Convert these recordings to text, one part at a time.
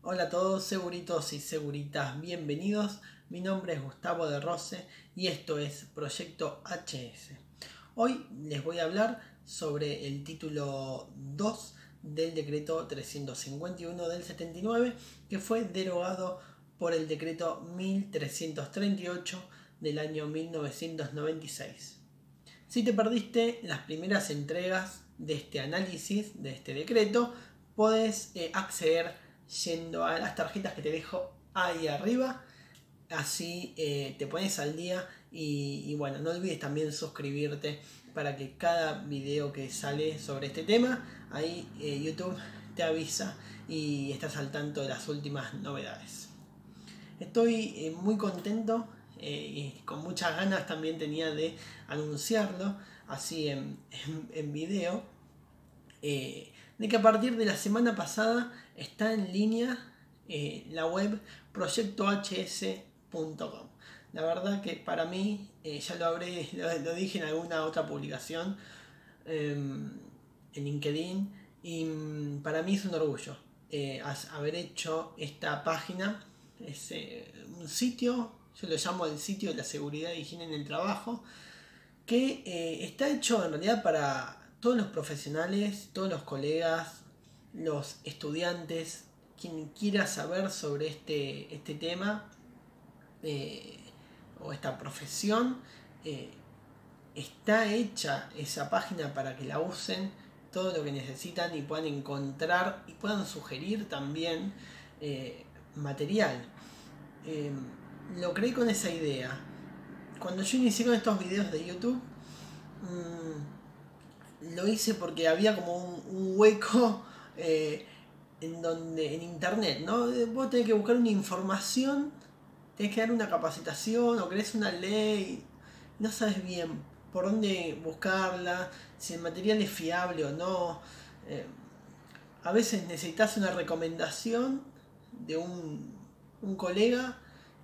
Hola a todos, seguritos y seguritas, bienvenidos. Mi nombre es Gustavo de Rose y esto es Proyecto HS. Hoy les voy a hablar sobre el título 2 del decreto 351 del 79, que fue derogado por el decreto 1338 del año 1996. Si te perdiste las primeras entregas de este análisis, de este decreto, puedes acceder yendo a las tarjetas que te dejo ahí arriba. Así te pones al día y bueno, no olvides también suscribirte para que cada video que sale sobre este tema, ahí YouTube te avisa y estás al tanto de las últimas novedades. Estoy muy contento y con muchas ganas también tenía de anunciarlo así en video, de que a partir de la semana pasada está en línea la web proyectohs.com. La verdad que para mí, ya lo dije en alguna otra publicación en LinkedIn, y para mí es un orgullo haber hecho esta página. Es un sitio, yo lo llamo el sitio de la seguridad e higiene en el trabajo, que está hecho en realidad para todos los profesionales, todos los colegas, los estudiantes, quien quiera saber sobre este tema eh, o esta profesión. Está hecha esa página para que la usen todo lo que necesitan y puedan encontrar y puedan sugerir también material. Eh, lo creé con esa idea. Cuando yo inicié con estos videos de YouTube, lo hice porque había como un hueco en internet, ¿no? Vos tenés que buscar una información, tenés que dar una capacitación o querés una ley, no sabes bien por dónde buscarla, si el material es fiable o no. Eh, a veces necesitas una recomendación de un colega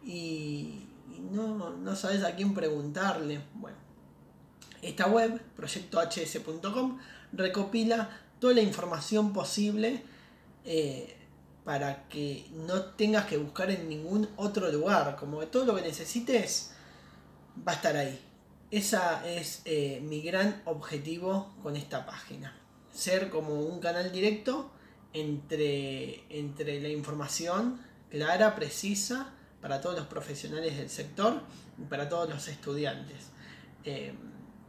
y no sabes a quién preguntarle. Bueno, esta web, proyectohs.com, recopila toda la información posible para que no tengas que buscar en ningún otro lugar. Como que todo lo que necesites va a estar ahí. Esa es mi gran objetivo con esta página. Ser como un canal directo entre la información clara, precisa, para todos los profesionales del sector y para todos los estudiantes.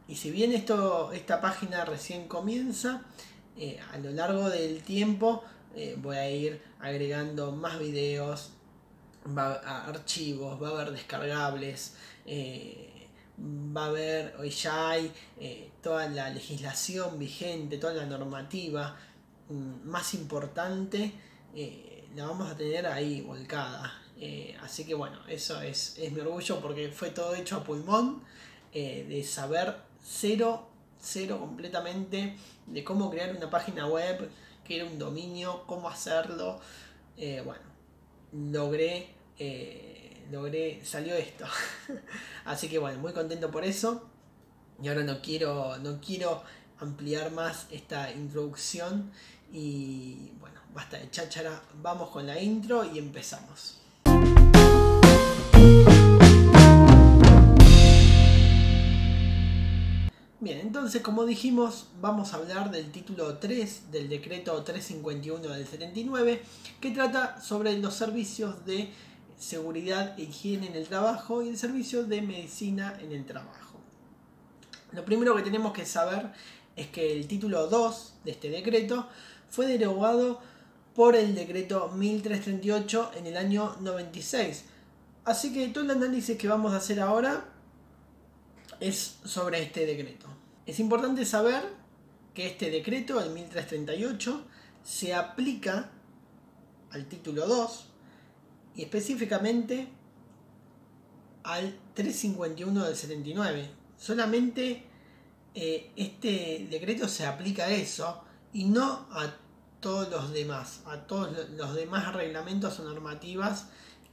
Y si bien esta página recién comienza, a lo largo del tiempo voy a ir agregando más videos, archivos, va a haber descargables, va a haber, hoy ya hay toda la legislación vigente, toda la normativa más importante, la vamos a tener ahí volcada. Así que bueno, eso es mi orgullo porque fue todo hecho a pulmón, de saber cero completamente de cómo crear una página web, qué era un dominio, cómo hacerlo. Bueno, logré, salió esto. Así que bueno, muy contento por eso. Y ahora no quiero ampliar más esta introducción. Y bueno, basta de cháchara, vamos con la intro y empezamos. Bien, entonces como dijimos, vamos a hablar del título 3 del decreto 351 del 79, que trata sobre los servicios de seguridad e higiene en el trabajo y el servicio de medicina en el trabajo. Lo primero que tenemos que saber es que el título 2 de este decreto fue derogado por el decreto 1338 en el año 96. Así que todo el análisis que vamos a hacer ahora es sobre este decreto. Es importante saber que este decreto, el 1338, se aplica al título 2 y específicamente al 351 del 79. Solamente este decreto se aplica a eso y no a todos los demás, a todos los demás reglamentos o normativas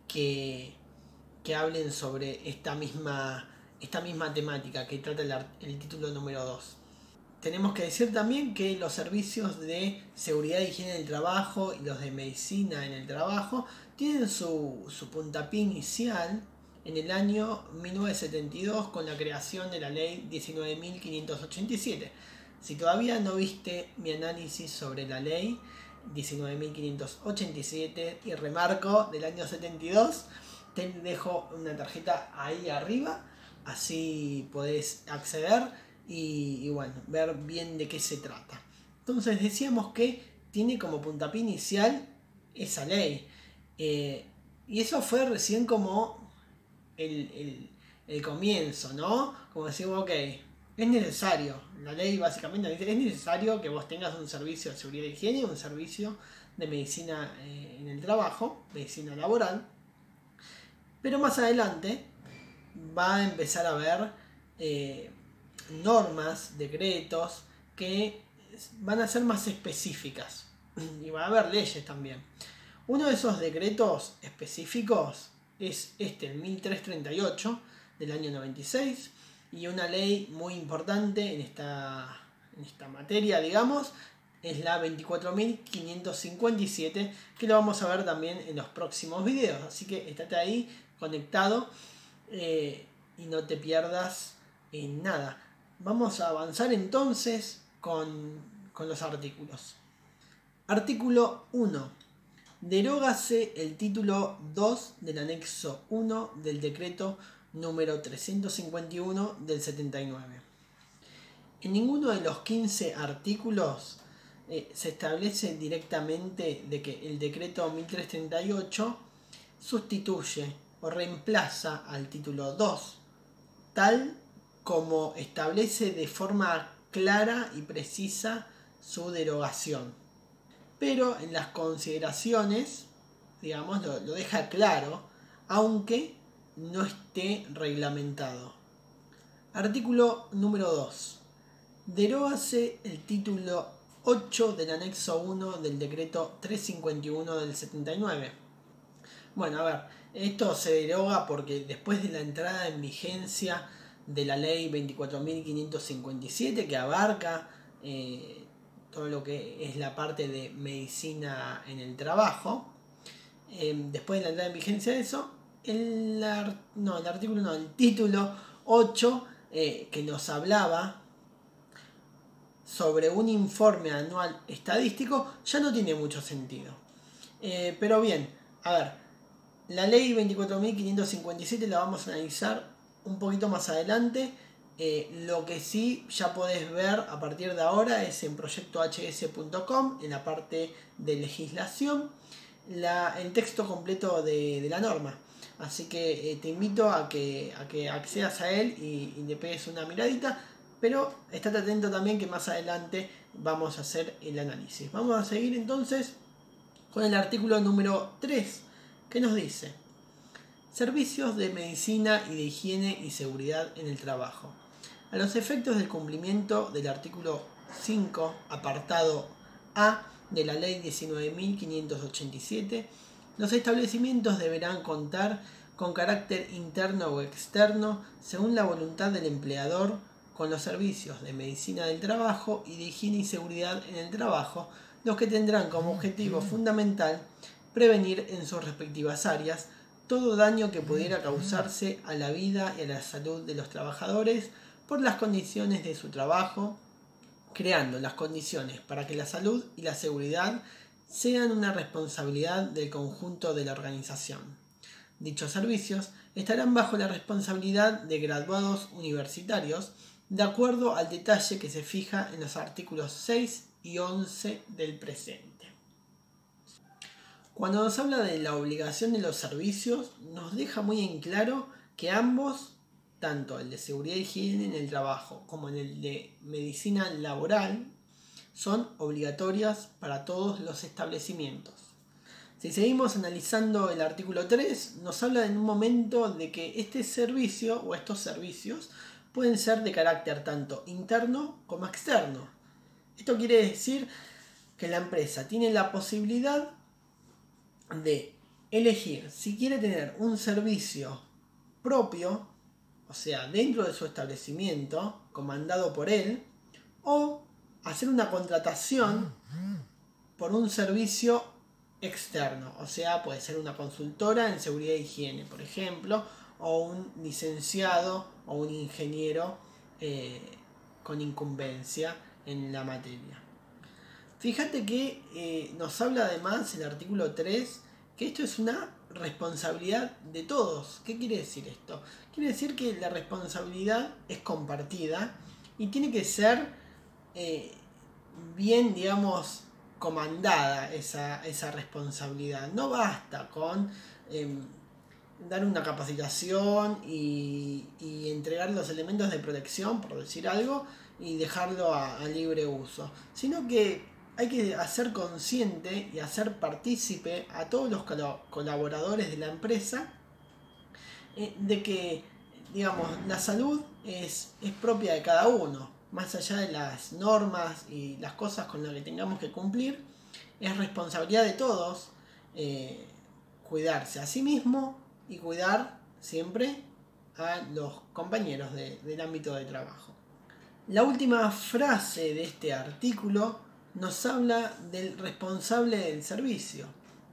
que hablen sobre esta misma temática que trata el título número 2. tenemos que decir también que los servicios de seguridad e higiene del trabajo y los de medicina en el trabajo tienen su puntapié inicial en el año 1972 con la creación de la ley 19.587. Si todavía no viste mi análisis sobre la ley 19.587 y remarco del año 72, te dejo una tarjeta ahí arriba, así podés acceder y bueno, ver bien de qué se trata. Entonces decíamos que tiene como puntapié inicial esa ley. Y eso fue recién como el comienzo, ¿no? Como decimos, ok, es necesario, la ley básicamente dice, es necesario que vos tengas un servicio de seguridad y higiene y un servicio de medicina en el trabajo, medicina laboral. Pero más adelante va a empezar a haber normas, decretos que van a ser más específicas y va a haber leyes también. Uno de esos decretos específicos es el 1338 del año 96 y una ley muy importante en esta materia, digamos, es la 24.557, que lo vamos a ver también en los próximos videos, así que estate ahí conectado y no te pierdas en nada. Vamos a avanzar entonces con los artículos. Artículo 1. Derógase el título 2 del anexo 1 del decreto número 351 del 79. En ninguno de los 15 artículos se establece directamente de que el decreto 1338 sustituye o reemplaza al título 2, tal como establece de forma clara y precisa su derogación. Pero en las consideraciones, digamos, lo deja claro, aunque no esté reglamentado. Artículo número 2. Derógase el título 8 del anexo 1 del decreto 351 del 79. Bueno, a ver, esto se deroga porque después de la entrada en vigencia de la ley 24.557, que abarca todo lo que es la parte de medicina en el trabajo, después de la entrada en vigencia de eso, el título 8 que nos hablaba sobre un informe anual estadístico ya no tiene mucho sentido. Pero bien, a ver, la ley 24.557 la vamos a analizar un poquito más adelante. Lo que sí ya podés ver a partir de ahora es en proyectohs.com, en la parte de legislación, el texto completo de la norma. Así que te invito a que accedas a él y le pegues una miradita, pero estate atento también que más adelante vamos a hacer el análisis. Vamos a seguir entonces con el artículo número 3, que nos dice: servicios de medicina y de higiene y seguridad en el trabajo. A los efectos del cumplimiento del artículo 5, apartado A de la ley 19.587, los establecimientos deberán contar con carácter interno o externo, según la voluntad del empleador, con los servicios de medicina del trabajo y de higiene y seguridad en el trabajo, los que tendrán como objetivo fundamental prevenir en sus respectivas áreas todo daño que pudiera causarse a la vida y a la salud de los trabajadores por las condiciones de su trabajo, creando las condiciones para que la salud y la seguridad sean una responsabilidad del conjunto de la organización. Dichos servicios estarán bajo la responsabilidad de graduados universitarios, de acuerdo al detalle que se fija en los artículos 6 y 11 del presente. Cuando nos habla de la obligación de los servicios, nos deja muy en claro que ambos, tanto el de seguridad y higiene en el trabajo como el de medicina laboral, son obligatorias para todos los establecimientos. Si seguimos analizando el artículo 3, nos habla en un momento de que este servicio o estos servicios pueden ser de carácter tanto interno como externo. Esto quiere decir que la empresa tiene la posibilidad de elegir si quiere tener un servicio propio, o sea, dentro de su establecimiento, comandado por él, o hacer una contratación por un servicio externo, o sea, puede ser una consultora en seguridad e higiene, por ejemplo, o un licenciado o un ingeniero con incumbencia en la materia. Fíjate que nos habla además el artículo 3 que esto es una responsabilidad de todos. ¿Qué quiere decir esto? Quiere decir que la responsabilidad es compartida y tiene que ser bien, digamos, comandada esa responsabilidad. No basta con dar una capacitación y entregar los elementos de protección, por decir algo, y dejarlo a libre uso, sino que hay que hacer consciente y hacer partícipe a todos los colaboradores de la empresa de que, digamos, la salud es propia de cada uno, más allá de las normas y las cosas con las que tengamos que cumplir, es responsabilidad de todos cuidarse a sí mismo y cuidar siempre a los compañeros del ámbito de trabajo. La última frase de este artículo nos habla del responsable del servicio,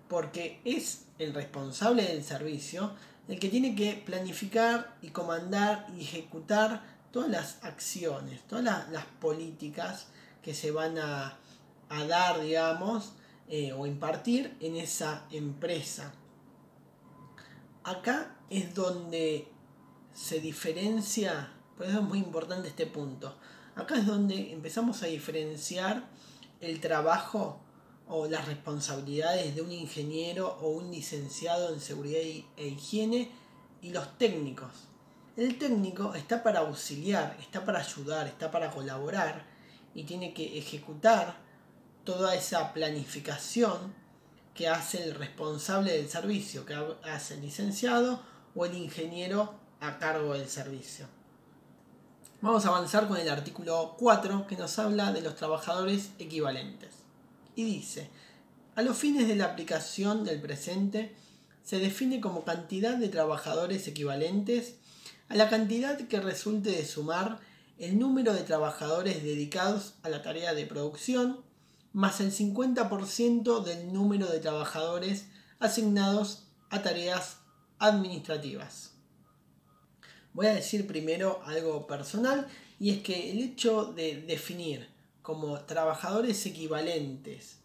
porque es el responsable del servicio el que tiene que planificar y comandar y ejecutar todas las acciones, todas las políticas que se van a dar, digamos, o impartir en esa empresa. Acá es donde se diferencia, por eso es muy importante este punto. Acá es donde empezamos a diferenciar el trabajo o las responsabilidades de un ingeniero o un licenciado en seguridad e higiene y los técnicos. El técnico está para auxiliar, está para ayudar, está para colaborar y tiene que ejecutar toda esa planificación que hace el responsable del servicio, que hace el licenciado o el ingeniero a cargo del servicio. Vamos a avanzar con el artículo 4 que nos habla de los trabajadores equivalentes. Y dice, a los fines de la aplicación del presente se define como cantidad de trabajadores equivalentes a la cantidad que resulte de sumar el número de trabajadores dedicados a la tarea de producción más el 50% del número de trabajadores asignados a tareas administrativas. Voy a decir primero algo personal y es que el hecho de definir como trabajadores equivalentes,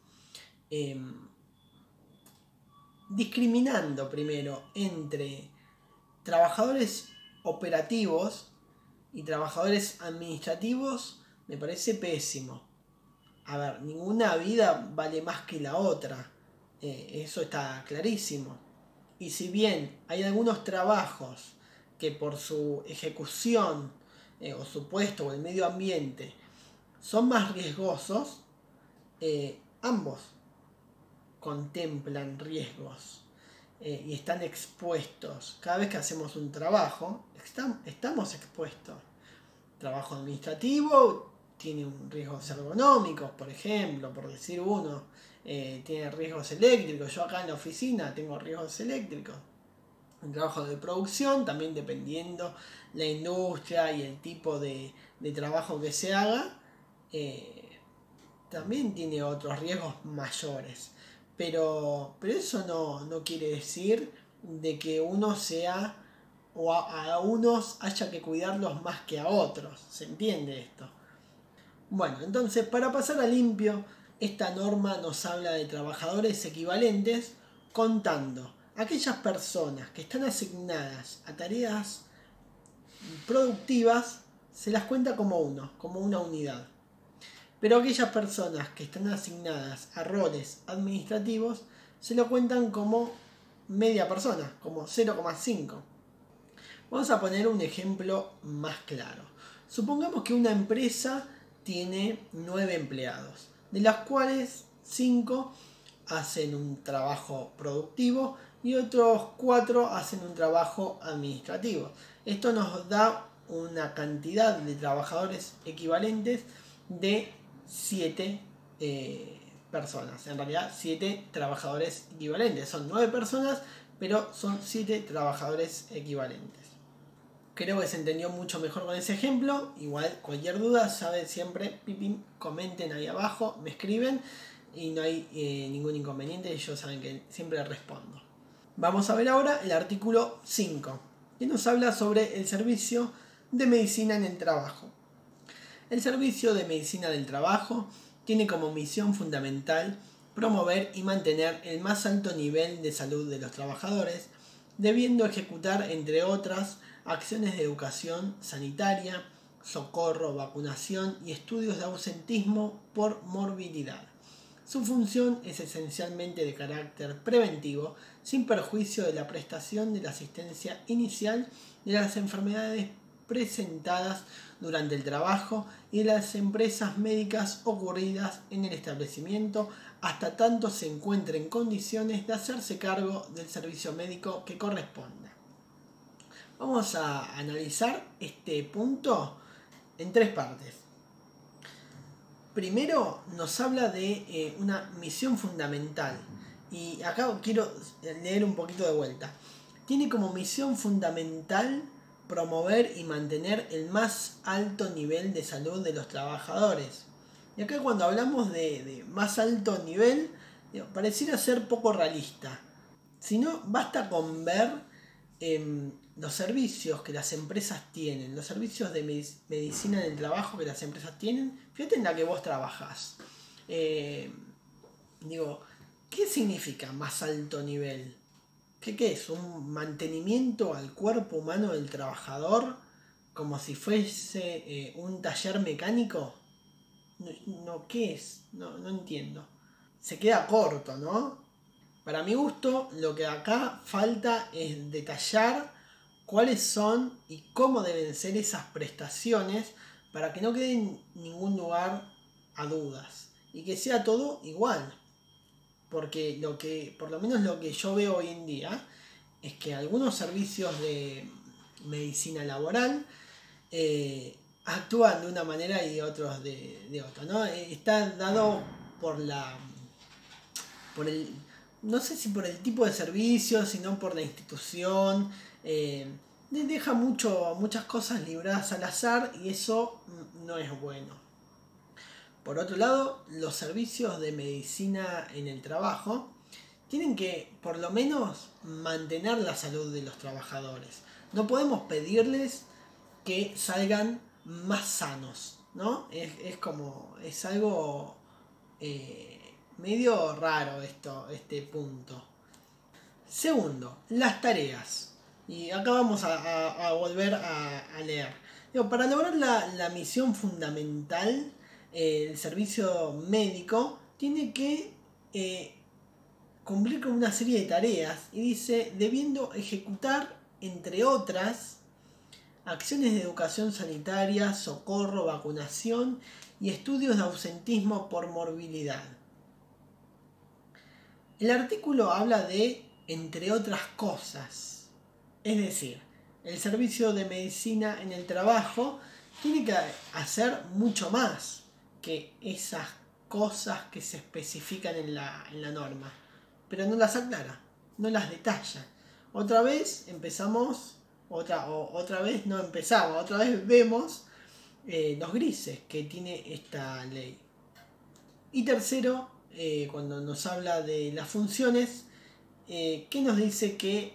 discriminando primero entre trabajadores operativos y trabajadores administrativos, me parece pésimo. A ver, ninguna vida vale más que la otra, eso está clarísimo. Y si bien hay algunos trabajos que por su ejecución o su puesto o el medio ambiente son más riesgosos, ambos contemplan riesgos y están expuestos. Cada vez que hacemos un trabajo, estamos expuestos. Trabajo administrativo tiene un riesgos ergonómicos, por ejemplo, por decir uno, tiene riesgos eléctricos. Yo acá en la oficina tengo riesgos eléctricos. Un trabajo de producción, también dependiendo la industria y el tipo de trabajo que se haga, también tiene otros riesgos mayores. Pero eso no quiere decir de que uno sea o a unos haya que cuidarlos más que a otros. ¿Se entiende esto? Bueno, entonces para pasar a limpio, esta norma nos habla de trabajadores equivalentes contando aquellas personas que están asignadas a tareas productivas, se las cuenta como uno, como una unidad. Pero aquellas personas que están asignadas a roles administrativos, se lo cuentan como media persona, como 0,5. Vamos a poner un ejemplo más claro. Supongamos que una empresa tiene 9 empleados, de las cuales 5 hacen un trabajo productivo y otros 4 hacen un trabajo administrativo. Esto nos da una cantidad de trabajadores equivalentes de 7 personas. En realidad 7 trabajadores equivalentes. Son 9 personas, pero son 7 trabajadores equivalentes. Creo que se entendió mucho mejor con ese ejemplo. Igual, cualquier duda, saben siempre, pipín, comenten ahí abajo, me escriben y no hay ningún inconveniente. Ellos saben que siempre respondo. Vamos a ver ahora el artículo 5, que nos habla sobre el servicio de medicina en el trabajo. El servicio de medicina del trabajo tiene como misión fundamental promover y mantener el más alto nivel de salud de los trabajadores, debiendo ejecutar, entre otras, acciones de educación sanitaria, socorro, vacunación y estudios de ausentismo por morbilidad. Su función es esencialmente de carácter preventivo, sin perjuicio de la prestación de la asistencia inicial de las enfermedades presentadas durante el trabajo y de las empresas médicas ocurridas en el establecimiento, hasta tanto se encuentre en condiciones de hacerse cargo del servicio médico que corresponda. Vamos a analizar este punto en tres partes. Primero nos habla de una misión fundamental, y acá quiero leer un poquito de vuelta. Tiene como misión fundamental promover y mantener el más alto nivel de salud de los trabajadores. Y acá cuando hablamos de más alto nivel, pareciera ser poco realista. Si no, basta con ver los servicios que las empresas tienen, los servicios de medicina del trabajo que las empresas tienen. Fíjate en la que vos trabajás. ¿Qué significa más alto nivel? ¿Qué es? ¿Un mantenimiento al cuerpo humano del trabajador como si fuese un taller mecánico? No, ¿qué es? No entiendo. Se queda corto, ¿no? Para mi gusto, lo que acá falta es detallar cuáles son y cómo deben ser esas prestaciones para que no quede en ningún lugar a dudas y que sea todo igual. Porque por lo menos lo que yo veo hoy en día es que algunos servicios de medicina laboral actúan de una manera y otros de otra, ¿no? Está dado por el, no sé si por el tipo de servicio, sino por la institución. Deja muchas cosas libradas al azar y eso no es bueno. Por otro lado, los servicios de medicina en el trabajo tienen que, por lo menos, mantener la salud de los trabajadores. No podemos pedirles que salgan más sanos, ¿no? Es algo medio raro este punto. Segundo, las tareas. Y acá vamos a volver a leer. Para lograr la misión fundamental, el servicio médico tiene que cumplir con una serie de tareas y dice, debiendo ejecutar, entre otras, acciones de educación sanitaria, socorro, vacunación y estudios de ausentismo por morbilidad. El artículo habla de entre otras cosas, es decir, el servicio de medicina en el trabajo tiene que hacer mucho más que esas cosas que se especifican en la norma, pero no las aclara, no las detalla. Otra vez empezamos, otra vez no empezamos, otra vez vemos los grises que tiene esta ley. Y tercero, cuando nos habla de las funciones, ¿qué nos dice que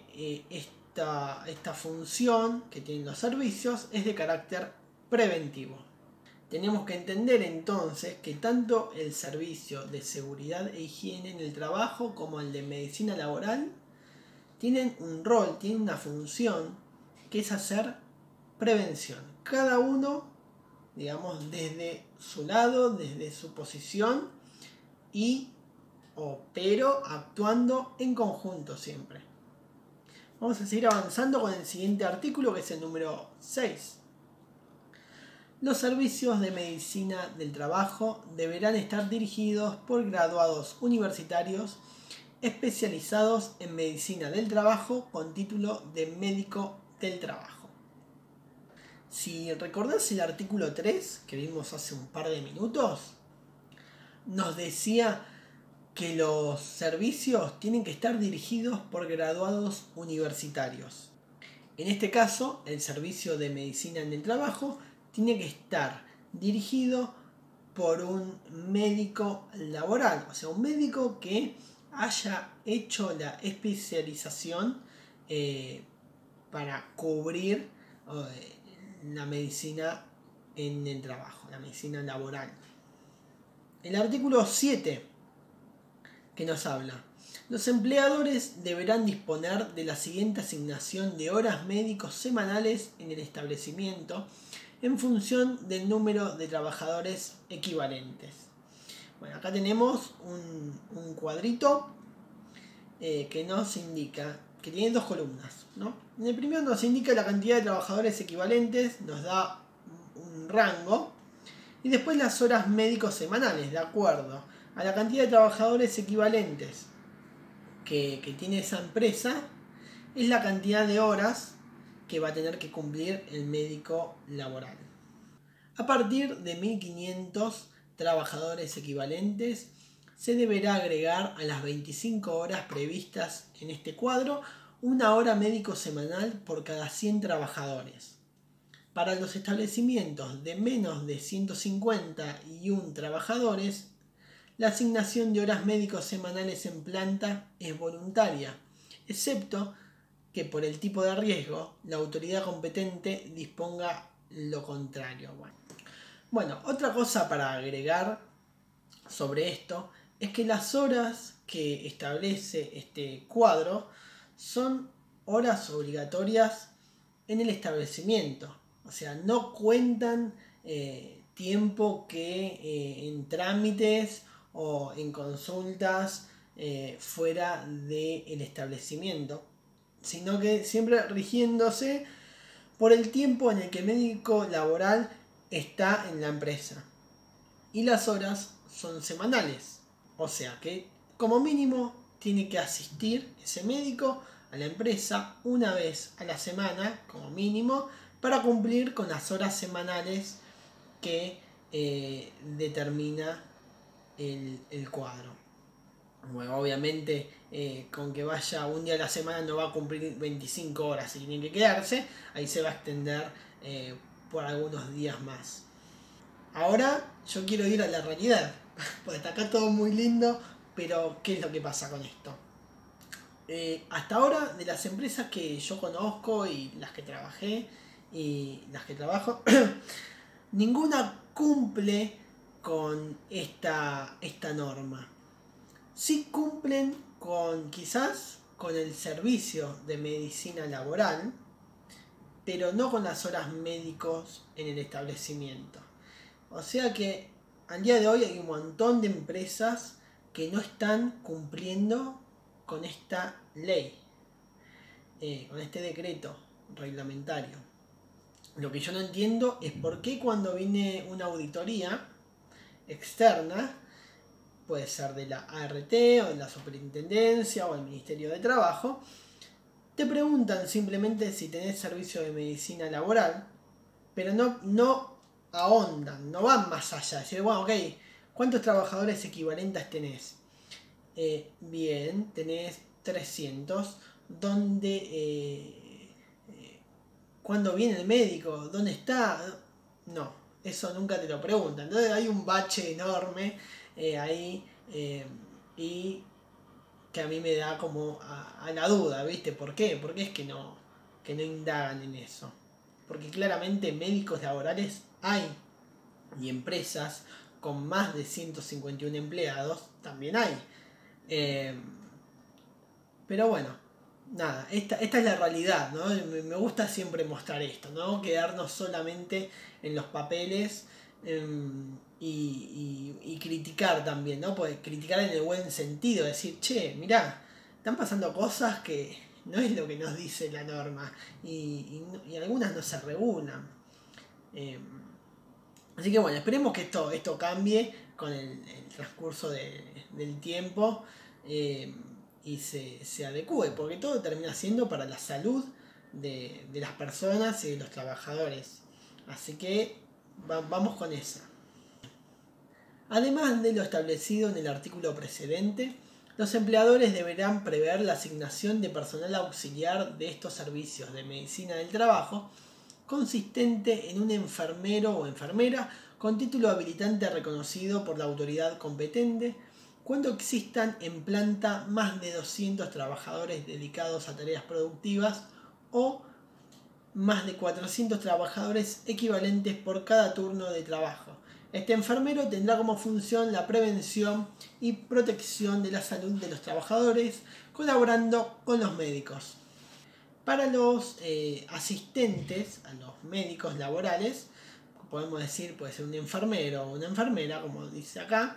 esta función que tienen los servicios es de carácter preventivo? Tenemos que entender entonces que tanto el servicio de seguridad e higiene en el trabajo como el de medicina laboral tienen un rol, tienen una función que es hacer prevención. Cada uno, digamos, desde su lado, desde su posición, pero actuando en conjunto siempre. Vamos a seguir avanzando con el siguiente artículo, que es el número 6. Los servicios de medicina del trabajo deberán estar dirigidos por graduados universitarios especializados en medicina del trabajo con título de médico del trabajo. Si recordás el artículo 3 que vimos hace un par de minutos, nos decía que los servicios tienen que estar dirigidos por graduados universitarios. En este caso, el servicio de medicina en el trabajo tiene que estar dirigido por un médico laboral, o sea, un médico que haya hecho la especialización para cubrir la medicina en el trabajo, la medicina laboral. El artículo 7 que nos habla: los empleadores deberán disponer de la siguiente asignación de horas médicos semanales en el establecimiento en función del número de trabajadores equivalentes. Bueno, acá tenemos un cuadrito que nos indica que tiene dos columnas, ¿no? En el primero nos indica la cantidad de trabajadores equivalentes, nos da un rango, y después las horas médicos semanales, de acuerdo a la cantidad de trabajadores equivalentes que tiene esa empresa, es la cantidad de horas que va a tener que cumplir el médico laboral. A partir de 1500 trabajadores equivalentes, se deberá agregar a las 25 horas previstas en este cuadro una hora médico semanal por cada 100 trabajadores. Para los establecimientos de menos de 151 trabajadores, la asignación de horas médicos semanales en planta es voluntaria, excepto que por el tipo de riesgo la autoridad competente disponga lo contrario. Bueno, otra cosa para agregar sobre esto es que las horas que establece este cuadro son horas obligatorias en el establecimiento. O sea, no cuentan tiempo que en trámites o en consultas fuera del establecimiento, sino que siempre rigiéndose por el tiempo en el que el médico laboral está en la empresa. Y las horas son semanales, o sea que como mínimo tiene que asistir ese médico a la empresa una vez a la semana como mínimo para cumplir con las horas semanales que determina el cuadro. Bueno, obviamente con que vaya un día a la semana no va a cumplir 25 horas y tiene que quedarse, ahí se va a extender por algunos días más. Ahora yo quiero ir a la realidad, porque está acá todo muy lindo, pero ¿qué es lo que pasa con esto? Hasta ahora, de las empresas que yo conozco y las que trabajé y las que trabajo, ninguna cumple con esta norma. Sí cumplen quizás con el servicio de medicina laboral, pero no con las horas médicos en el establecimiento. O sea que al día de hoy hay un montón de empresas que no están cumpliendo con esta ley, con este decreto reglamentario. Lo que yo no entiendo es por qué cuando viene una auditoría externa, puede ser de la ART o de la Superintendencia o el Ministerio de Trabajo, te preguntan simplemente si tenés servicio de medicina laboral, pero no ahondan, no van más allá. Decir, bueno, ok, ¿cuántos trabajadores equivalentes tenés? Bien, tenés 300. ¿Dónde? ¿Cuándo viene el médico? ¿Dónde está? No, eso nunca te lo preguntan. Entonces hay un bache enorme ahí y que a mí me da como a la duda, ¿viste? ¿Por qué? Porque es que no indagan en eso. Porque claramente médicos laborales hay, y empresas con más de 151 empleados también hay. Pero bueno, nada, esta es la realidad, ¿no? Me gusta siempre mostrar esto, ¿no? Quedarnos solamente en los papeles y criticar también, ¿no? Pues criticar en el buen sentido, decir, che, mirá, están pasando cosas que no es lo que nos dice la norma y algunas no se regulan. Así que bueno, esperemos que esto cambie con el transcurso del tiempo y se adecue, porque todo termina siendo para la salud de las personas y de los trabajadores. Así que vamos con esa. Además de lo establecido en el artículo precedente, Los empleadores deberán prever la asignación de personal auxiliar de estos servicios de medicina del trabajo consistente en un enfermero o enfermera con título habilitante reconocido por la autoridad competente cuando existan en planta más de 200 trabajadores dedicados a tareas productivas o más de 400 trabajadores equivalentes por cada turno de trabajo. Este enfermero tendrá como función la prevención y protección de la salud de los trabajadores, colaborando con los médicos. Para los asistentes, a los médicos laborales, podemos decir, puede ser un enfermero o una enfermera, como dice acá,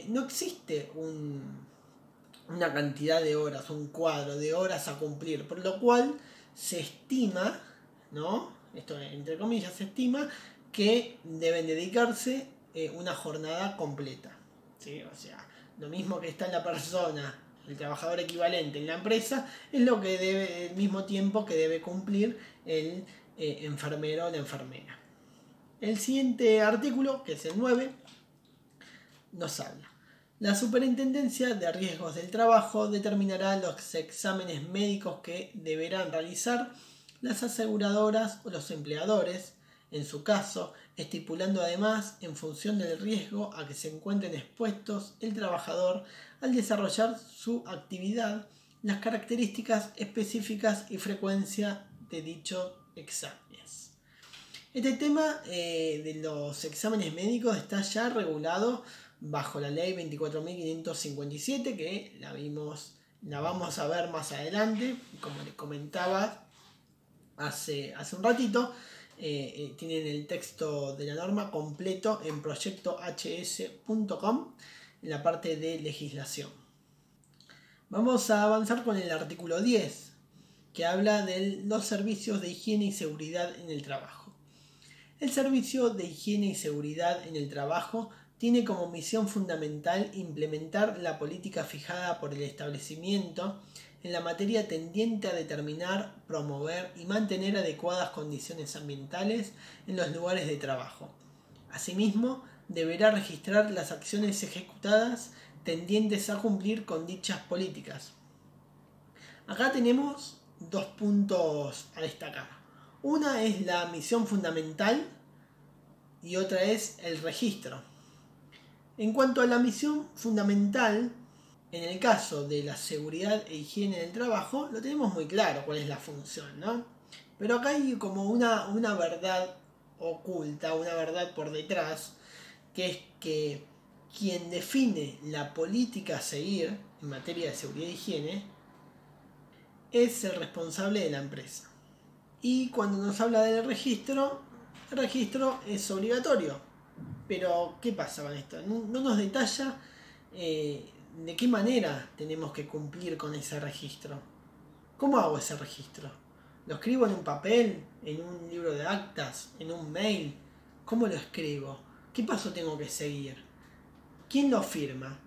no existe una cantidad de horas, un cuadro de horas a cumplir, por lo cual se estima, ¿no? Esto entre comillas, se estima que deben dedicarse una jornada completa, ¿sí? O sea, lo mismo que está en la persona, el trabajador equivalente en la empresa, es lo que debe, el mismo tiempo que debe cumplir el enfermero o la enfermera. El siguiente artículo, que es el 9, nos habla. La Superintendencia de Riesgos del Trabajo determinará los exámenes médicos que deberán realizar las aseguradoras o los empleadores, en su caso, estipulando además, en función del riesgo a que se encuentren expuestos el trabajador al desarrollar su actividad, las características específicas y frecuencia de dichos exámenes. Este tema de los exámenes médicos está ya regulado bajo la ley 24.557, que la vamos a ver más adelante, como les comentaba hace un ratito. Tienen el texto de la norma completo en proyectohs.com en la parte de legislación. Vamos a avanzar con el artículo 10, que habla de los servicios de higiene y seguridad en el trabajo. El servicio de higiene y seguridad en el trabajo tiene como misión fundamental implementar la política fijada por el establecimiento en la materia tendiente a determinar, promover y mantener adecuadas condiciones ambientales en los lugares de trabajo. Asimismo, deberá registrar las acciones ejecutadas tendientes a cumplir con dichas políticas. Acá tenemos dos puntos a destacar. Una es la misión fundamental y otra es el registro. En cuanto a la misión fundamental, en el caso de la seguridad e higiene del trabajo, lo tenemos muy claro cuál es la función, ¿no? Pero acá hay como una verdad oculta, una verdad por detrás, que es que quien define la política a seguir en materia de seguridad e higiene es el responsable de la empresa. Y cuando nos habla del registro, el registro es obligatorio. Pero, ¿qué pasa con esto? No nos detalla de qué manera tenemos que cumplir con ese registro. ¿Cómo hago ese registro? ¿Lo escribo en un papel? ¿En un libro de actas? ¿En un mail? ¿Cómo lo escribo? ¿Qué paso tengo que seguir? ¿Quién lo firma?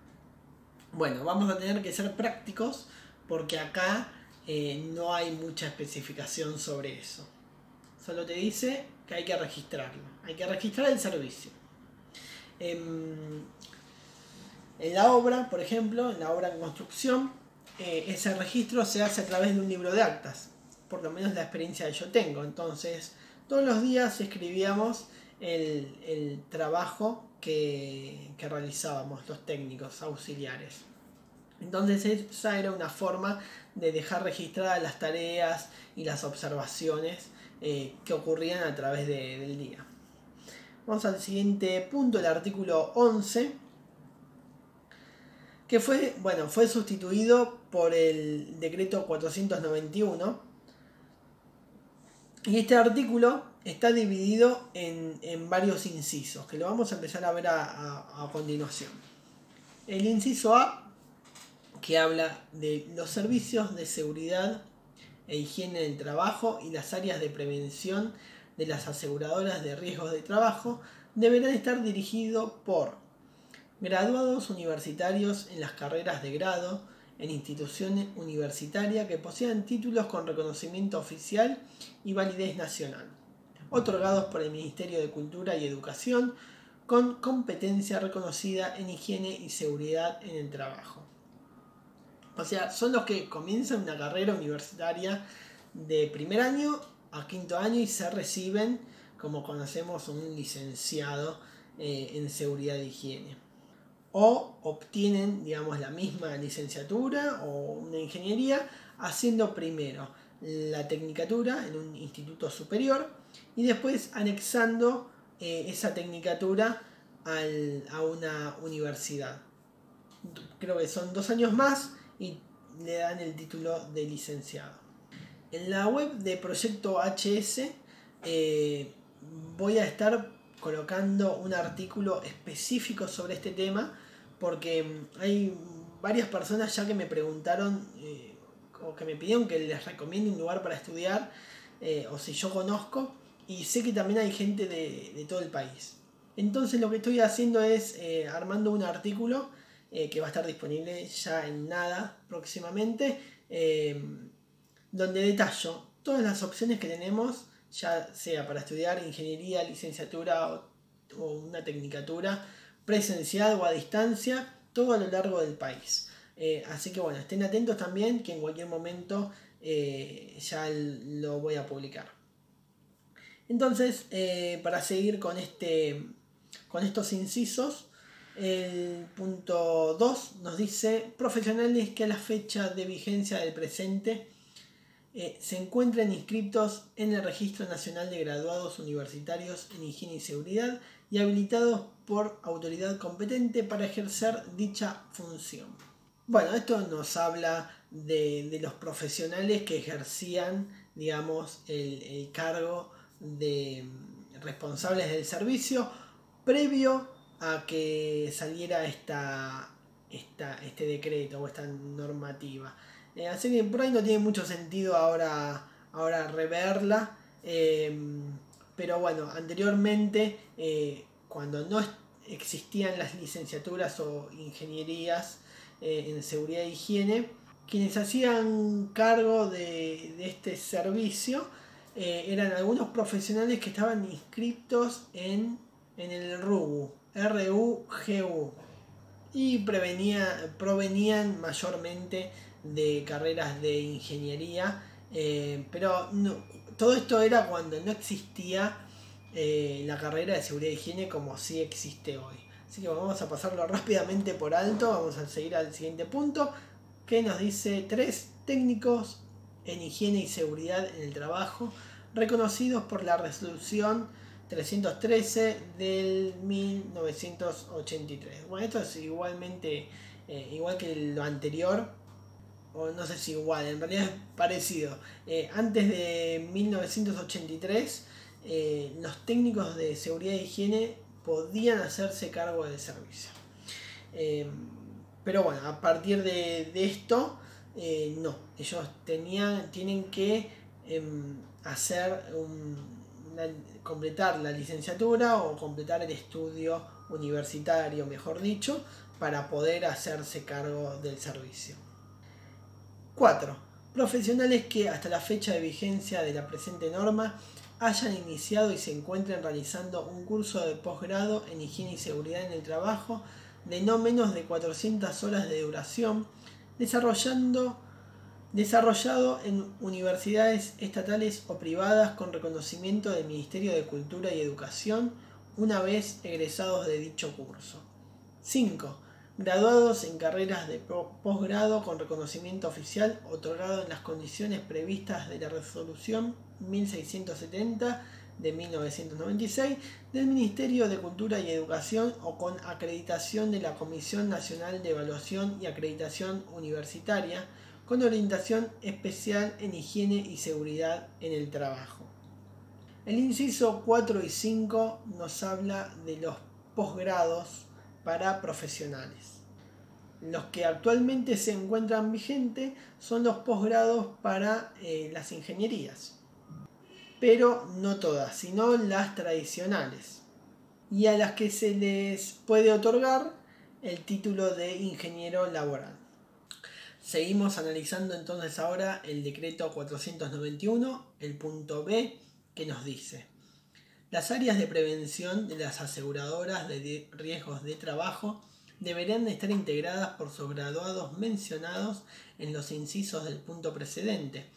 Bueno, vamos a tener que ser prácticos porque acá no hay mucha especificación sobre eso. Solo te dice que hay que registrarlo. Hay que registrar el servicio. En la obra, por ejemplo, en la obra en construcción, ese registro se hace a través de un libro de actas. Por lo menos la experiencia que yo tengo. Entonces, todos los días escribíamos el trabajo que realizábamos los técnicos auxiliares. Entonces esa era una forma de dejar registradas las tareas y las observaciones que ocurrían a través del día. Vamos al siguiente punto, el artículo 11, que fue sustituido por el decreto 491. Y este artículo está dividido en varios incisos, que lo vamos a empezar a ver a continuación. El inciso A, que habla de los servicios de seguridad e higiene del trabajo y las áreas de prevención de las aseguradoras de riesgos de trabajo, deberán estar dirigidos por graduados universitarios en las carreras de grado en instituciones universitarias que posean títulos con reconocimiento oficial y validez nacional, otorgados por el Ministerio de Cultura y Educación, con competencia reconocida en higiene y seguridad en el trabajo. O sea, son los que comienzan una carrera universitaria de primer año a quinto año y se reciben, como conocemos, un licenciado en seguridad e higiene. O obtienen, digamos, la misma licenciatura o una ingeniería haciendo primero la tecnicatura en un instituto superior y después anexando esa tecnicatura a una universidad. Creo que son 2 años más y le dan el título de licenciado. En la web de Proyecto HS voy a estar colocando un artículo específico sobre este tema porque hay varias personas ya que me preguntaron o que me pidieron que les recomiende un lugar para estudiar o si yo conozco, y sé que también hay gente de todo el país. Entonces lo que estoy haciendo es armando un artículo que va a estar disponible ya en nada próximamente, donde detallo todas las opciones que tenemos, ya sea para estudiar ingeniería, licenciatura o una tecnicatura presencial o a distancia, todo a lo largo del país. Así que bueno, estén atentos también, que en cualquier momento ya lo voy a publicar. Entonces, para seguir con estos incisos, el punto 2 nos dice: profesionales que a la fecha de vigencia del presente se encuentren inscritos en el Registro Nacional de Graduados Universitarios en Higiene y Seguridad y habilitados por autoridad competente para ejercer dicha función. Bueno, esto nos habla de los profesionales que ejercían, digamos, el cargo de responsables del servicio previo a que saliera este decreto o esta normativa. Así que por ahí no tiene mucho sentido ahora reverla. Pero bueno, anteriormente, cuando no existían las licenciaturas o ingenierías en seguridad e higiene, quienes hacían cargo de este servicio eran algunos profesionales que estaban inscritos en el RUGU, RUGU, y provenían mayormente de carreras de ingeniería, pero no, todo esto era cuando no existía la carrera de seguridad e higiene como sí existe hoy. Así que vamos a pasarlo rápidamente por alto, vamos a seguir al siguiente punto, que nos dice 3 técnicos en higiene y seguridad en el trabajo reconocidos por la resolución 313 del 1983. Bueno, esto es igualmente igual que lo anterior, o no sé si igual, en realidad es parecido. Antes de 1983, los técnicos de seguridad e higiene podían hacerse cargo del servicio. Pero bueno, a partir de esto, no, ellos tienen que hacer completar la licenciatura o completar el estudio universitario, mejor dicho, para poder hacerse cargo del servicio. 4. Profesionales que hasta la fecha de vigencia de la presente norma hayan iniciado y se encuentren realizando un curso de posgrado en higiene y seguridad en el trabajo de no menos de 400 horas de duración, desarrollado en universidades estatales o privadas con reconocimiento del Ministerio de Cultura y Educación una vez egresados de dicho curso. 5. Graduados en carreras de posgrado con reconocimiento oficial otorgado en las condiciones previstas de la Resolución 1670 de 1996 del Ministerio de Cultura y Educación o con acreditación de la Comisión Nacional de Evaluación y Acreditación Universitaria con orientación especial en higiene y seguridad en el trabajo. El inciso 4 y 5 nos habla de los posgrados para profesionales. Los que actualmente se encuentran vigentes son los posgrados para las ingenierías, pero no todas, sino las tradicionales, y a las que se les puede otorgar el título de ingeniero laboral. Seguimos analizando entonces ahora el decreto 491, el punto B, que nos dice: las áreas de prevención de las aseguradoras de riesgos de trabajo deberían estar integradas por sus graduados mencionados en los incisos del punto precedente,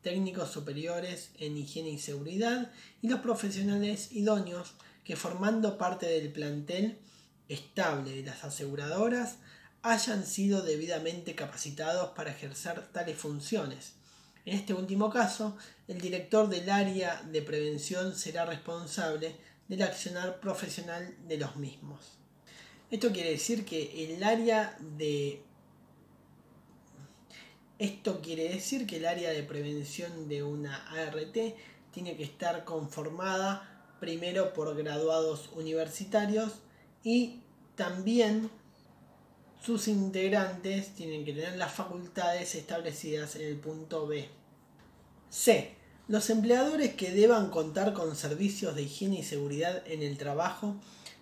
técnicos superiores en higiene y seguridad y los profesionales idóneos que, formando parte del plantel estable de las aseguradoras, hayan sido debidamente capacitados para ejercer tales funciones. En este último caso, el director del área de prevención será responsable del accionar profesional de los mismos. Esto quiere decir que el área de prevención de una ART tiene que estar conformada primero por graduados universitarios y también sus integrantes tienen que tener las facultades establecidas en el punto B. C. Los empleadores que deban contar con servicios de higiene y seguridad en el trabajo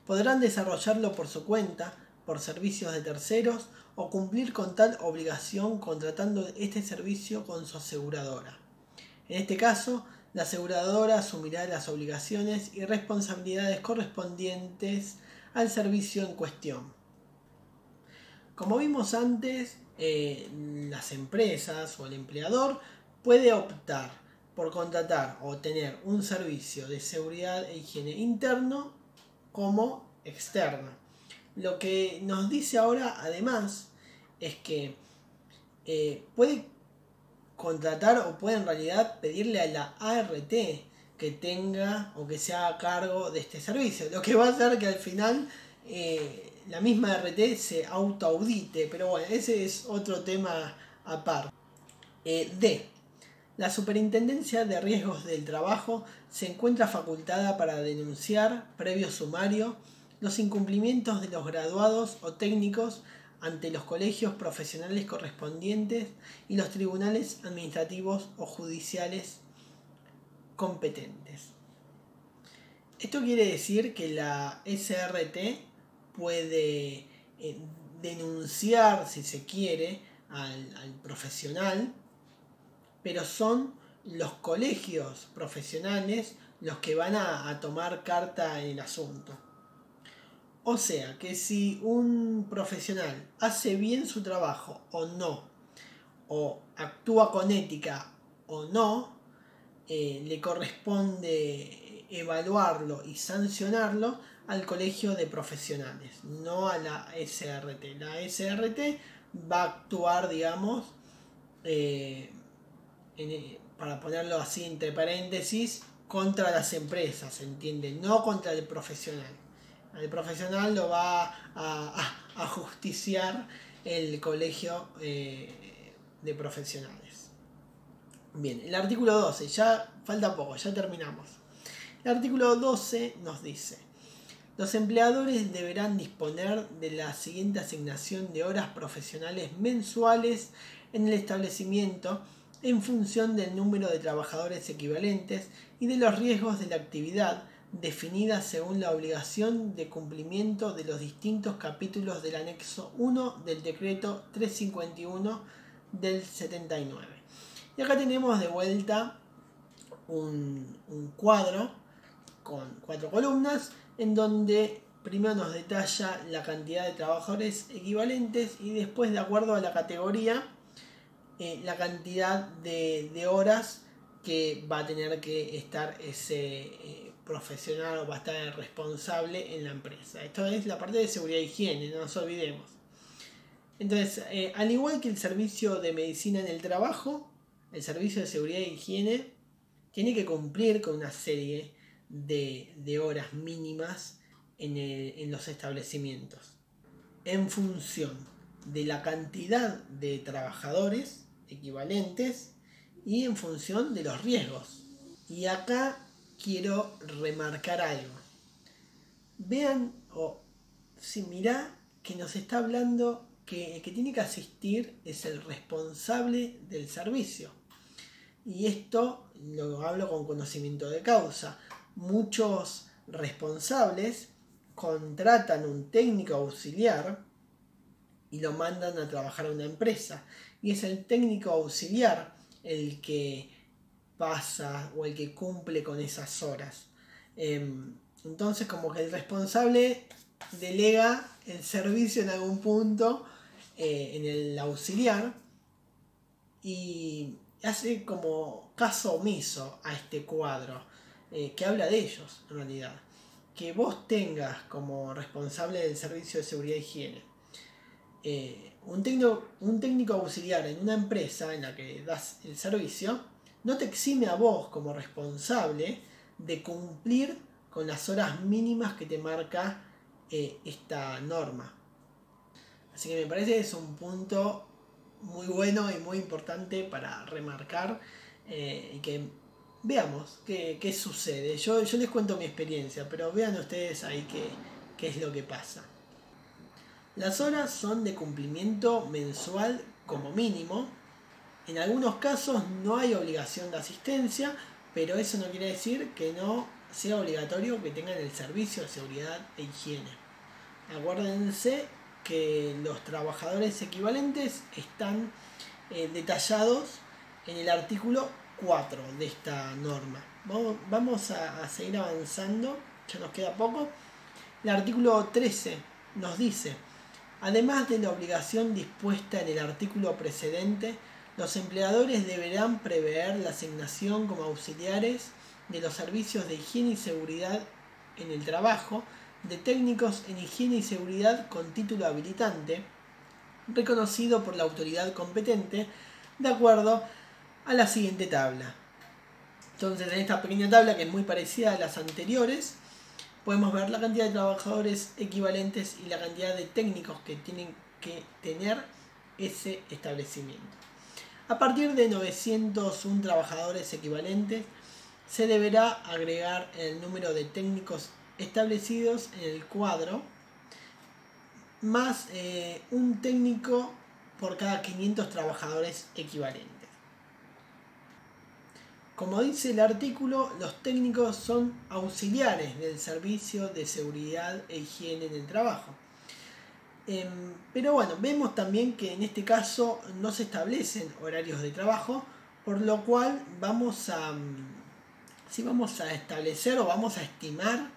podrán desarrollarlo por su cuenta, por servicios de terceros o cumplir con tal obligación contratando este servicio con su aseguradora. En este caso, la aseguradora asumirá las obligaciones y responsabilidades correspondientes al servicio en cuestión. Como vimos antes, las empresas o el empleador puede optar por contratar o tener un servicio de seguridad e higiene interno como externo. Lo que nos dice ahora además es que puede contratar o puede en realidad pedirle a la ART que tenga o que se haga cargo de este servicio, lo que va a hacer que al final la misma ART se autoaudite, pero bueno, ese es otro tema aparte. D. La Superintendencia de Riesgos del Trabajo se encuentra facultada para denunciar, previo sumario, los incumplimientos de los graduados o técnicos ante los colegios profesionales correspondientes y los tribunales administrativos o judiciales competentes. Esto quiere decir que la SRT puede denunciar, si se quiere, al profesional, pero son los colegios profesionales los que van a tomar carta en el asunto. O sea que si un profesional hace bien su trabajo o no, o actúa con ética o no, le corresponde evaluarlo y sancionarlo al colegio de profesionales, no a la SRT. La SRT va a actuar, digamos, para ponerlo así entre paréntesis, contra las empresas, ¿entiende? No contra el profesional. Al profesional lo va a justiciar el colegio de profesionales. Bien, el artículo 12, ya falta poco, ya terminamos. El artículo 12 nos dice: los empleadores deberán disponer de la siguiente asignación de horas profesionales mensuales en el establecimiento en función del número de trabajadores equivalentes y de los riesgos de la actividad, definida según la obligación de cumplimiento de los distintos capítulos del anexo 1 del decreto 351 del 79. Y acá tenemos de vuelta un cuadro con 4 columnas en donde primero nos detalla la cantidad de trabajadores equivalentes y después, de acuerdo a la categoría, la cantidad de horas que va a tener que estar ese profesional o va a estar responsable en la empresa. Esto es la parte de seguridad e higiene, no nos olvidemos. Entonces, al igual que el servicio de medicina en el trabajo, el servicio de seguridad e higiene tiene que cumplir con una serie de horas mínimas en los establecimientos, en función de la cantidad de trabajadores equivalentes y en función de los riesgos. Y acá quiero remarcar algo. Vean, mirá que nos está hablando que el que tiene que asistir es el responsable del servicio. Y esto lo hablo con conocimiento de causa. Muchos responsables contratan un técnico auxiliar y lo mandan a trabajar a una empresa. Y es el técnico auxiliar el que pasa o el que cumple con esas horas. Entonces, como que el responsable delega el servicio en algún punto en el auxiliar y hace como caso omiso a este cuadro que habla de ellos en realidad. Que vos tengas como responsable del servicio de seguridad e higiene un técnico auxiliar en una empresa en la que das el servicio, no te exime a vos como responsable de cumplir con las horas mínimas que te marca esta norma. Así que me parece que es un punto muy bueno y muy importante para remarcar y que veamos qué sucede. Yo les cuento mi experiencia, pero vean ustedes ahí qué es lo que pasa. Las horas son de cumplimiento mensual como mínimo. En algunos casos no hay obligación de asistencia, pero eso no quiere decir que no sea obligatorio que tengan el servicio de seguridad e higiene. Acuérdense que los trabajadores equivalentes están detallados en el artículo 4 de esta norma. Vamos a seguir avanzando, ya nos queda poco. El artículo 13 nos dice: además de la obligación dispuesta en el artículo precedente, los empleadores deberán prever la asignación como auxiliares de los servicios de higiene y seguridad en el trabajo de técnicos en higiene y seguridad con título habilitante, reconocido por la autoridad competente, de acuerdo a la siguiente tabla. Entonces, en esta pequeña tabla, que es muy parecida a las anteriores, podemos ver la cantidad de trabajadores equivalentes y la cantidad de técnicos que tienen que tener ese establecimiento. A partir de 901 trabajadores equivalentes, se deberá agregar el número de técnicos establecidos en el cuadro, más un técnico por cada 500 trabajadores equivalentes. Como dice el artículo, los técnicos son auxiliares del servicio de seguridad e higiene en el trabajo. Pero bueno, vemos también que en este caso no se establecen horarios de trabajo, por lo cual vamos a establecer o vamos a estimar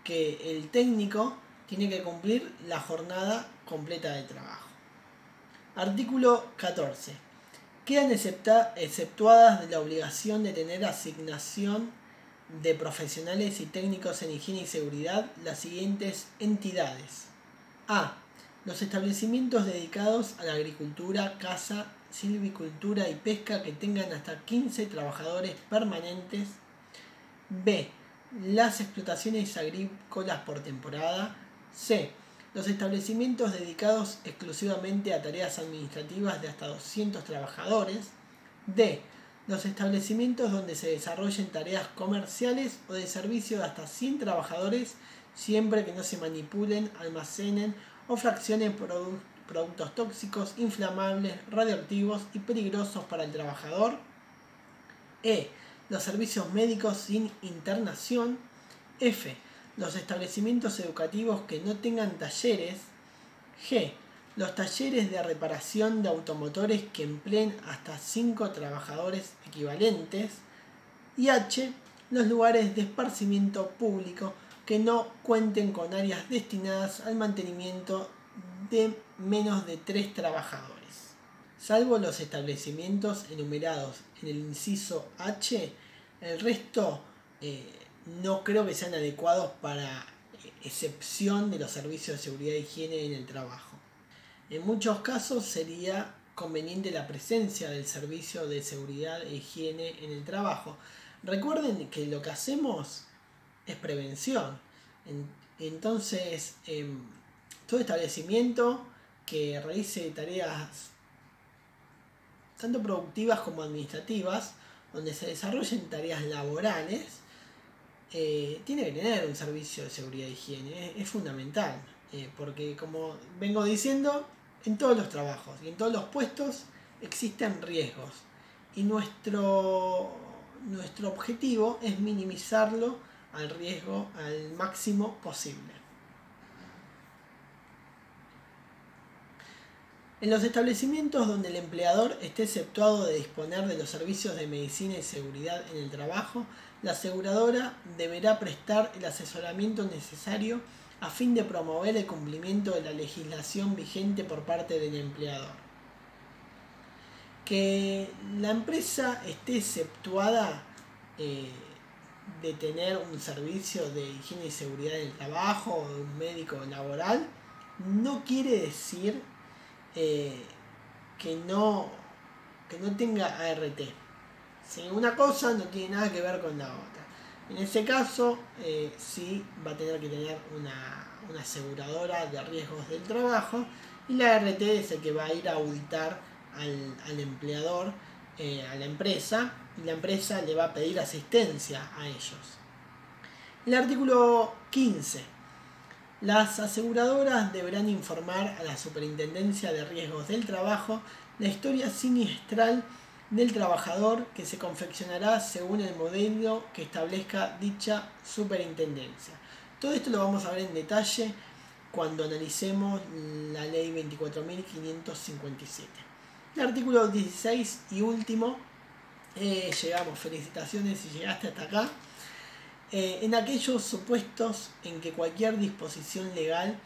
que el técnico tiene que cumplir la jornada completa de trabajo. Artículo 14. Quedan exceptuadas de la obligación de tener asignación de profesionales y técnicos en higiene y seguridad las siguientes entidades. A. Los establecimientos dedicados a la agricultura, caza, silvicultura y pesca que tengan hasta 15 trabajadores permanentes. B. Las explotaciones agrícolas por temporada. C. Los establecimientos dedicados exclusivamente a tareas administrativas de hasta 200 trabajadores. D. Los establecimientos donde se desarrollen tareas comerciales o de servicio de hasta 100 trabajadores, siempre que no se manipulen, almacenen o fraccionen productos tóxicos, inflamables, radioactivos y peligrosos para el trabajador. E. Los servicios médicos sin internación. F. Los establecimientos educativos que no tengan talleres. G. Los talleres de reparación de automotores que empleen hasta 5 trabajadores equivalentes. Y H. Los lugares de esparcimiento público que no cuenten con áreas destinadas al mantenimiento de menos de 3 trabajadores. Salvo los establecimientos enumerados en el inciso H, el resto no creo que sean adecuados para excepción de los servicios de seguridad e higiene en el trabajo. En muchos casos sería conveniente la presencia del servicio de seguridad e higiene en el trabajo. Recuerden que lo que hacemos es prevención. Entonces, todo establecimiento que realice tareas tanto productivas como administrativas, donde se desarrollen tareas laborales, tiene que tener un servicio de seguridad e higiene. Es fundamental, porque como vengo diciendo, en todos los trabajos y en todos los puestos existen riesgos y nuestro objetivo es minimizarlo al riesgo al máximo posible. En los establecimientos donde el empleador esté exceptuado de disponer de los servicios de medicina y seguridad en el trabajo, la aseguradora deberá prestar el asesoramiento necesario a fin de promover el cumplimiento de la legislación vigente por parte del empleador. Que la empresa esté exceptuada de tener un servicio de higiene y seguridad del trabajo o de un médico laboral no quiere decir que no tenga ART. ¿Sí? Una cosa no tiene nada que ver con la otra. En ese caso, sí va a tener que tener una aseguradora de riesgos del trabajo, y la ART es el que va a ir a auditar al empleador, a la empresa, y la empresa le va a pedir asistencia a ellos. El artículo 15. Las aseguradoras deberán informar a la Superintendencia de Riesgos del Trabajo la historia siniestral del trabajador, que se confeccionará según el modelo que establezca dicha superintendencia. Todo esto lo vamos a ver en detalle cuando analicemos la ley 24.557. El artículo 16 y último, llegamos, felicitaciones si llegaste hasta acá. En aquellos supuestos en que cualquier disposición legal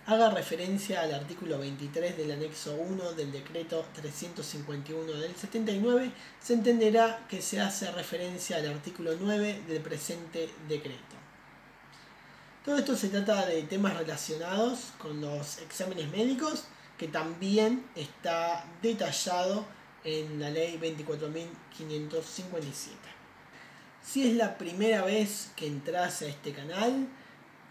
haga referencia al artículo 23 del anexo 1 del decreto 351 del 79, se entenderá que se hace referencia al artículo 9 del presente decreto. Todo esto se trata de temas relacionados con los exámenes médicos, que también está detallado en la ley 24.557. Si es la primera vez que entras a este canal,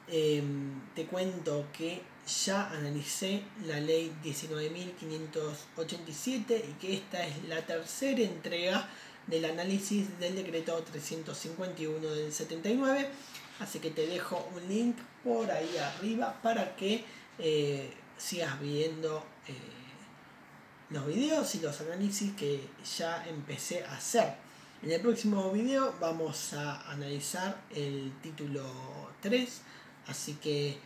te cuento que ya analicé la ley 19.587 y que esta es la tercera entrega del análisis del decreto 351 del 79. Así que te dejo un link por ahí arriba para que sigas viendo los videos y los análisis que ya empecé a hacer. En el próximo video vamos a analizar el título 3, así que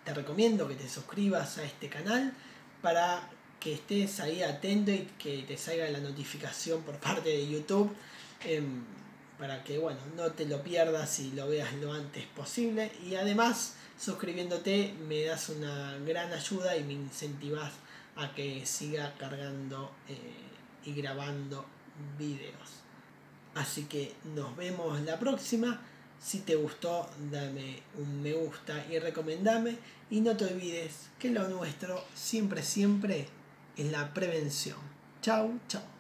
te recomiendo que te suscribas a este canal para que estés ahí atento y que te salga la notificación por parte de YouTube, para que no te lo pierdas y lo veas lo antes posible. Y además, suscribiéndote me das una gran ayuda y me incentivas a que siga cargando y grabando videos. Así que nos vemos la próxima. Si te gustó, dame un me gusta y recomendame, y no te olvides que lo nuestro siempre es la prevención. Chau, chau.